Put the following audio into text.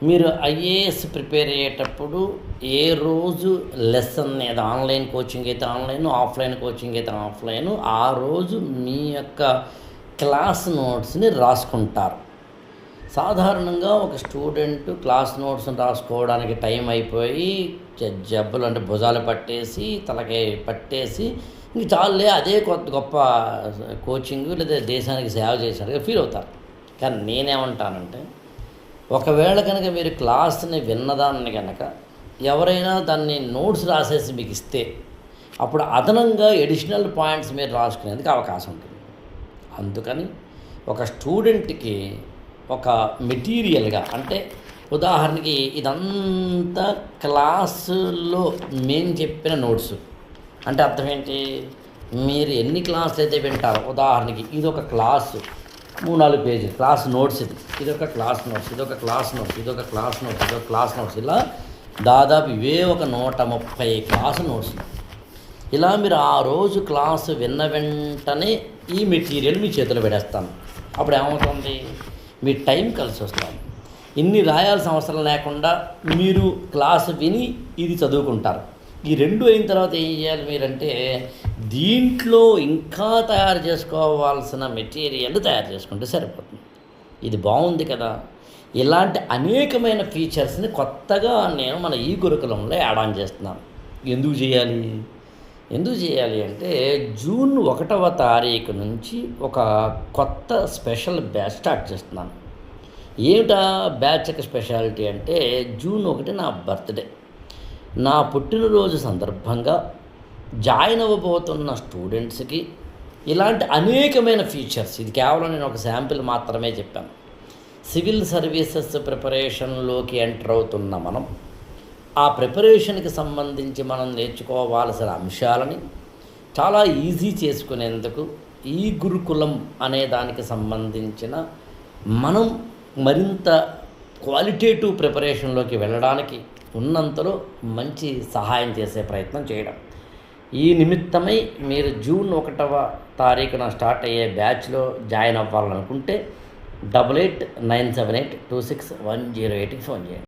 మీరు IAS prepare అయ్యేటప్పుడు ఏ రోజు లెసన్ ఏదో ఆన్లైన్ కోచింగ్ అయితే ఆన్లైన్, ఆఫ్లైన్ కోచింగ్ అయితే ఆఫ్లైన్, ఆ రోజు మీ యొక్క క్లాస్ నోట్స్ని రాసుకుంటారు. సాధారణంగా ఒక స్టూడెంట్ క్లాస్ నోట్స్ని రాసుకోవడానికి టైం అయిపోయి జబ్బులు అంటే భుజాలు పట్టేసి తలకి పట్టేసి ఇంక చాలులే అదే గొప్ప కోచింగ్ లేదా దేశానికి సేవ చేసినట్టుగా ఫీల్ అవుతారు. కానీ నేనేమంటానంటే, ఒకవేళ కనుక మీరు క్లాస్ని విన్నదాన్ని కనుక ఎవరైనా దాన్ని నోట్స్ రాసేసి మీకు ఇస్తే అప్పుడు అదనంగా ఎడిషనల్ పాయింట్స్ మీరు రాసుకునేందుకు అవకాశం ఉంటుంది. అందుకని ఒక స్టూడెంట్కి ఒక మెటీరియల్గా, అంటే ఉదాహరణకి ఇదంతా క్లాసులో మేము చెప్పిన నోట్స్ అంటే అర్థం ఏంటి, మీరు ఎన్ని క్లాసులు అయితే వింటారో, ఉదాహరణకి ఇది ఒక క్లాసు 3-4 పేజీలు క్లాస్ నోట్స్, ఇదొక క్లాస్ నోట్స్, ఇదొక క్లాస్ నోట్స్, ఇదొక క్లాస్ నోట్స్, ఇదొక క్లాస్ నోట్స్, ఇలా దాదాపు ఇవే ఒక 130 క్లాస్ నోట్స్. ఇలా మీరు ఆ రోజు క్లాసు విన్న వెంటనే ఈ మెటీరియల్ మీ చేతిలో పెడేస్తాను. అప్పుడు ఏమవుతుంది, మీ టైం కలిసి వస్తుంది. ఇన్ని రాయాల్సిన అవసరం లేకుండా మీరు క్లాసు విని ఇది చదువుకుంటారు. ఈ రెండు అయిన తర్వాత ఏం చేయాలి మీరంటే, దీంట్లో ఇంకా తయారు చేసుకోవాల్సిన మెటీరియల్ తయారు చేసుకుంటే సరిపోతుంది. ఇది బాగుంది కదా. ఇలాంటి అనేకమైన ఫీచర్స్ని కొత్తగా నేను మన ఈ గురుకులంలో యాడ్ ఆన్ చేస్తున్నాను. ఎందుకు చేయాలి అంటే, జూన్ 1వ తారీఖు నుంచి ఒక కొత్త స్పెషల్ బ్యాచ్ స్టార్ట్ చేస్తున్నాను. ఏమిటా బ్యాచ్ యొక్క స్పెషాలిటీ అంటే, జూన్ 1 నా బర్త్డే, నా పుట్టినరోజు సందర్భంగా జాయిన్ అవ్వబోతున్న స్టూడెంట్స్కి ఇలాంటి అనేకమైన ఫీచర్స్, ఇది కేవలం నేను ఒక శాంపిల్ మాత్రమే చెప్పాను. సివిల్ సర్వీసెస్ ప్రిపరేషన్లోకి ఎంటర్ అవుతున్న మనం ఆ ప్రిపరేషన్కి సంబంధించి మనం నేర్చుకోవాల్సిన అంశాలని చాలా ఈజీ చేసుకునేందుకు ఈ గురుకులం అనే దానికి సంబంధించిన మనం మరింత క్వాలిటేటివ్ ప్రిపరేషన్లోకి వెళ్ళడానికి ఉన్నంతలో మంచి సహాయం చేసే ప్రయత్నం చేయడం. ఈ నిమిత్తమై మీరు జూన్ 1వ తారీఖున స్టార్ట్ అయ్యే బ్యాచ్లో జాయిన్ అవ్వాలనుకుంటే 8897826108కి ఫోన్ చేయండి.